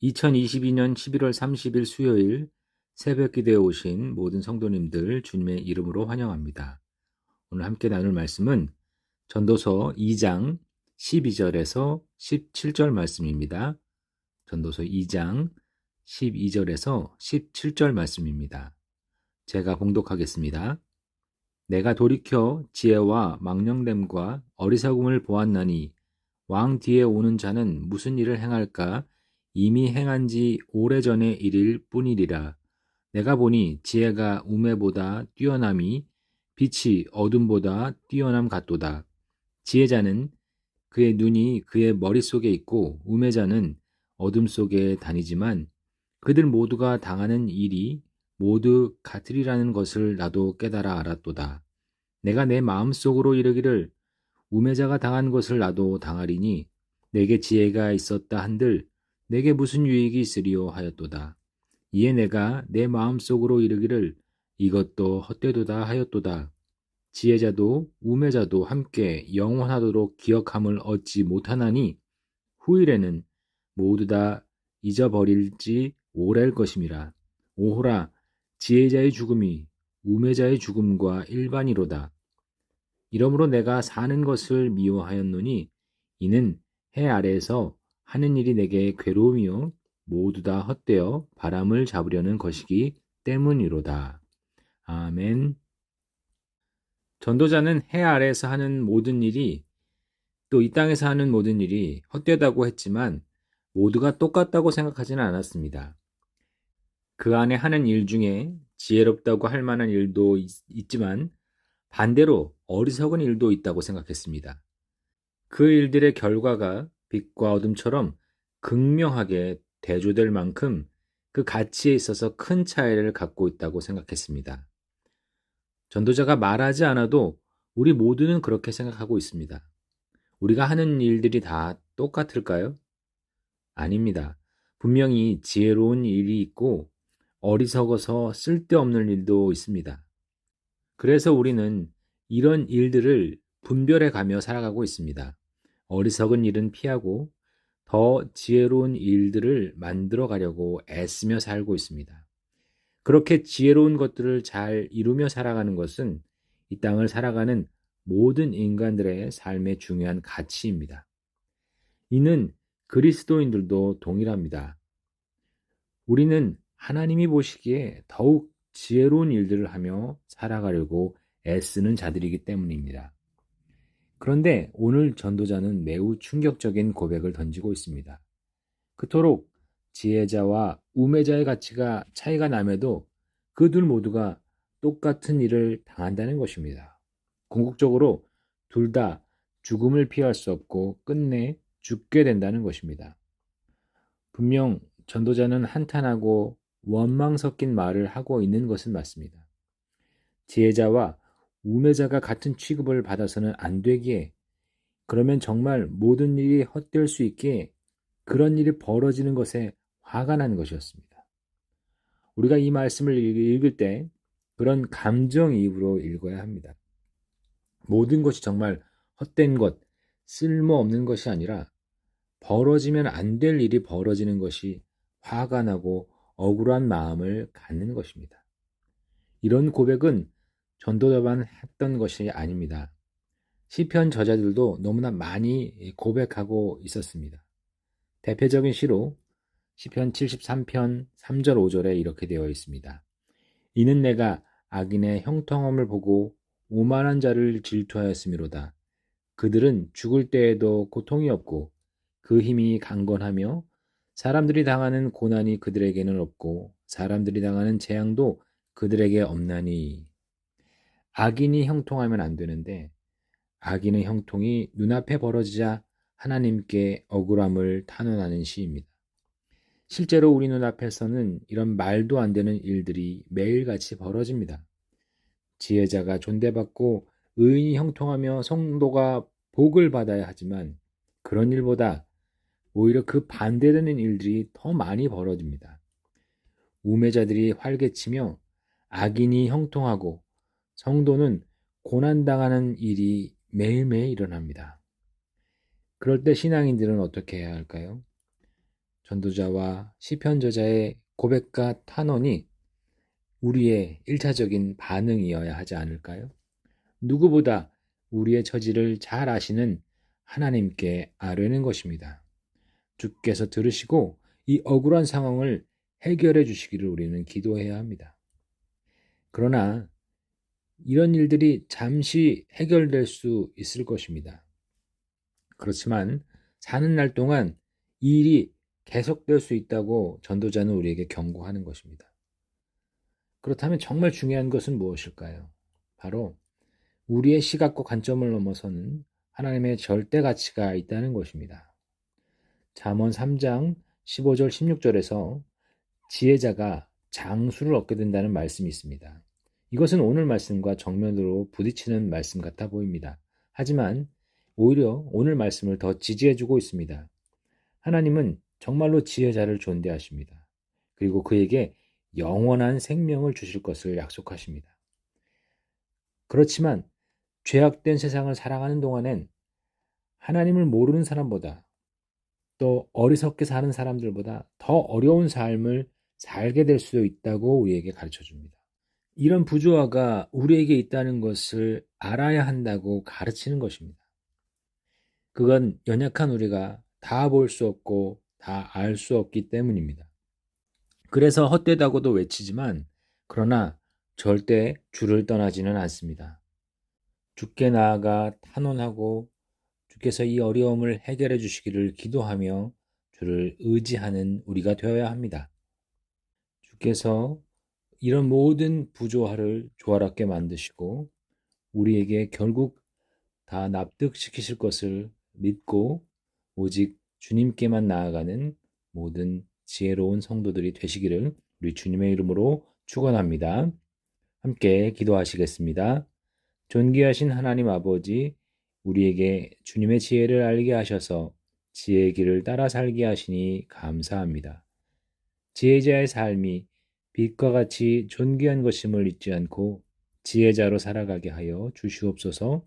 2022년 11월 30일 수요일 새벽 기도에 오신 모든 성도님들 주님의 이름으로 환영합니다. 오늘 함께 나눌 말씀은 전도서 2장 12절에서 17절 말씀입니다. 전도서 2장 12절에서 17절 말씀입니다. 제가 봉독하겠습니다. 내가 돌이켜 지혜와 망령됨과 어리석음을 보았나니 왕 뒤에 오는 자는 무슨 일을 행할까? 이미 행한 지 오래전의 일일 뿐이리라. 내가 보니 지혜가 우매보다 뛰어남이 빛이 어둠보다 뛰어남 같도다. 지혜자는 그의 눈이 그의 머릿속에 있고 우매자는 어둠 속에 다니지만 그들 모두가 당하는 일이 모두 같으리라는 것을 나도 깨달아 알았도다. 내가 내 마음속으로 이르기를 우매자가 당한 것을 나도 당하리니 내게 지혜가 있었다 한들 내게 무슨 유익이 있으리요 하였도다. 이에 내가 내 마음속으로 이르기를 이것도 헛되도다 하였도다. 지혜자도 우매자도 함께 영원하도록 기억함을 얻지 못하나니 후일에는 모두 다 잊어버릴지 오래일 것임이라. 오호라, 지혜자의 죽음이 우매자의 죽음과 일반이로다. 이러므로 내가 사는 것을 미워하였노니 이는 해 아래에서 하는 일이 내게 괴로움이요 모두 다 헛되어 바람을 잡으려는 것이기 때문이로다. 아멘. 전도자는 해 아래에서 하는 모든 일이 또 이 땅에서 하는 모든 일이 헛되다고 했지만 모두가 똑같다고 생각하지는 않았습니다. 그 안에 하는 일 중에 지혜롭다고 할 만한 일도 있지만 반대로 어리석은 일도 있다고 생각했습니다. 그 일들의 결과가 빛과 어둠처럼 극명하게 대조될 만큼 그 가치에 있어서 큰 차이를 갖고 있다고 생각했습니다. 전도자가 말하지 않아도 우리 모두는 그렇게 생각하고 있습니다. 우리가 하는 일들이 다 똑같을까요? 아닙니다. 분명히 지혜로운 일이 있고 어리석어서 쓸데없는 일도 있습니다. 그래서 우리는 이런 일들을 분별해 가며 살아가고 있습니다. 어리석은 일은 피하고 더 지혜로운 일들을 만들어 가려고 애쓰며 살고 있습니다. 그렇게 지혜로운 것들을 잘 이루며 살아가는 것은 이 땅을 살아가는 모든 인간들의 삶의 중요한 가치입니다. 이는 그리스도인들도 동일합니다. 우리는 하나님이 보시기에 더욱 지혜로운 일들을 하며 살아가려고 애쓰는 자들이기 때문입니다. 그런데 오늘 전도자는 매우 충격적인 고백을 던지고 있습니다. 그토록 지혜자와 우매자의 가치가 차이가 남에도 그 둘 모두가 똑같은 일을 당한다는 것입니다. 궁극적으로 둘 다 죽음을 피할 수 없고 끝내 죽게 된다는 것입니다. 분명 전도자는 한탄하고 원망 섞인 말을 하고 있는 것은 맞습니다. 지혜자와 우매자가 같은 취급을 받아서는 안 되기에 그러면 정말 모든 일이 헛될 수 있기에 그런 일이 벌어지는 것에 화가 나는 것이었습니다. 우리가 이 말씀을 읽을 때 그런 감정이입으로 읽어야 합니다. 모든 것이 정말 헛된 것, 쓸모없는 것이 아니라 벌어지면 안 될 일이 벌어지는 것이 화가 나고 억울한 마음을 갖는 것입니다. 이런 고백은 전도자만 했던 것이 아닙니다. 시편 저자들도 너무나 많이 고백하고 있었습니다. 대표적인 시로 시편 73편 3절 5절에 이렇게 되어 있습니다. 이는 내가 악인의 형통함을 보고 오만한 자를 질투하였음이로다. 그들은 죽을 때에도 고통이 없고 그 힘이 강건하며 사람들이 당하는 고난이 그들에게는 없고 사람들이 당하는 재앙도 그들에게 없나니. 악인이 형통하면 안 되는데 악인의 형통이 눈앞에 벌어지자 하나님께 억울함을 탄원하는 시입니다. 실제로 우리 눈앞에서는 이런 말도 안 되는 일들이 매일같이 벌어집니다. 지혜자가 존대받고 의인이 형통하며 성도가 복을 받아야 하지만 그런 일보다 오히려 그 반대되는 일들이 더 많이 벌어집니다. 우매자들이 활개치며 악인이 형통하고 성도는 고난당하는 일이 매일매일 일어납니다. 그럴 때 신앙인들은 어떻게 해야 할까요? 전도자와 시편 저자의 고백과 탄원이 우리의 1차적인 반응이어야 하지 않을까요? 누구보다 우리의 처지를 잘 아시는 하나님께 아뢰는 것입니다. 주께서 들으시고 이 억울한 상황을 해결해 주시기를 우리는 기도해야 합니다. 그러나 이런 일들이 잠시 해결될 수 있을 것입니다. 그렇지만 사는 날 동안 이 일이 계속될 수 있다고 전도자는 우리에게 경고하는 것입니다. 그렇다면 정말 중요한 것은 무엇일까요? 바로 우리의 시각과 관점을 넘어서는 하나님의 절대 가치가 있다는 것입니다. 잠언 3장 15절 16절에서 지혜자가 장수를 얻게 된다는 말씀이 있습니다. 이것은 오늘 말씀과 정면으로 부딪히는 말씀 같아 보입니다. 하지만 오히려 오늘 말씀을 더 지지해주고 있습니다. 하나님은 정말로 지혜자를 존대하십니다. 그리고 그에게 영원한 생명을 주실 것을 약속하십니다. 그렇지만 죄악된 세상을 살아가는 동안엔 하나님을 모르는 사람보다 또 어리석게 사는 사람들보다 더 어려운 삶을 살게 될 수도 있다고 우리에게 가르쳐 줍니다. 이런 부조화가 우리에게 있다는 것을 알아야 한다고 가르치는 것입니다. 그건 연약한 우리가 다 볼 수 없고 다 알 수 없기 때문입니다. 그래서 헛되다고도 외치지만 그러나 절대 주를 떠나지는 않습니다. 주께 나아가 탄원하고 주께서 이 어려움을 해결해 주시기를 기도하며 주를 의지하는 우리가 되어야 합니다. 주께서 이런 모든 부조화를 조화롭게 만드시고 우리에게 결국 다 납득시키실 것을 믿고 오직 주님께만 나아가는 모든 지혜로운 성도들이 되시기를 우리 주님의 이름으로 축원합니다. 함께 기도하시겠습니다. 존귀하신 하나님 아버지, 우리에게 주님의 지혜를 알게 하셔서 지혜의 길을 따라 살게 하시니 감사합니다. 지혜자의 삶이 빛과 같이 존귀한 것임을 잊지 않고 지혜자로 살아가게 하여 주시옵소서.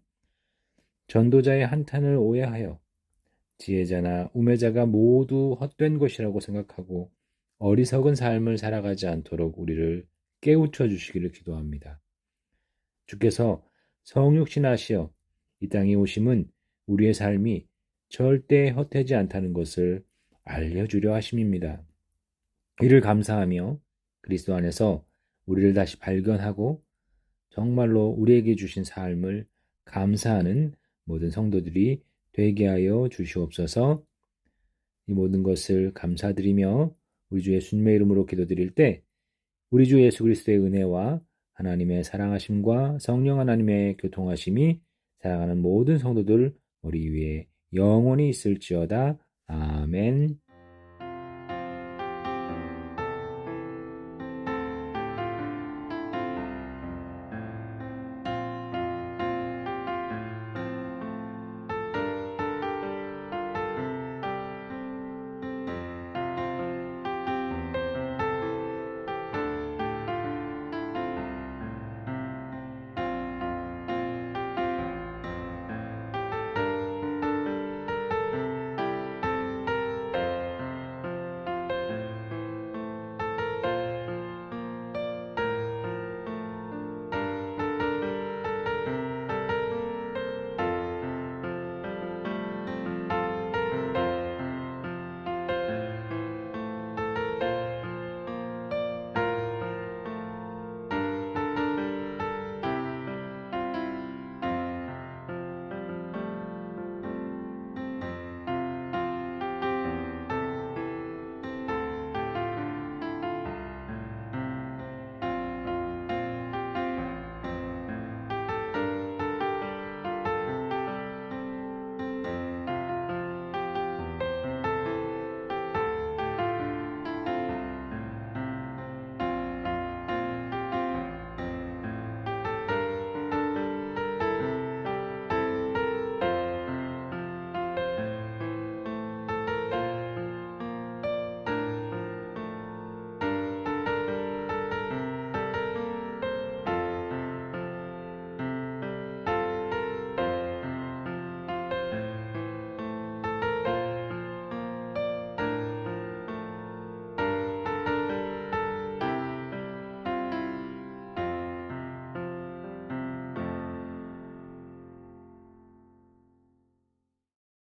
전도자의 한탄을 오해하여 지혜자나 우매자가 모두 헛된 것이라고 생각하고 어리석은 삶을 살아가지 않도록 우리를 깨우쳐 주시기를 기도합니다. 주께서 성육신하시어 이 땅에 오심은 우리의 삶이 절대 헛되지 않다는 것을 알려주려 하심입니다. 이를 감사하며 그리스도 안에서 우리를 다시 발견하고 정말로 우리에게 주신 삶을 감사하는 모든 성도들이 되게 하여 주시옵소서. 이 모든 것을 감사드리며 우리 주 예수님의 이름으로 기도드릴 때 우리 주 예수 그리스도의 은혜와 하나님의 사랑하심과 성령 하나님의 교통하심이 사랑하는 모든 성도들 우리 위에 영원히 있을지어다. 아멘.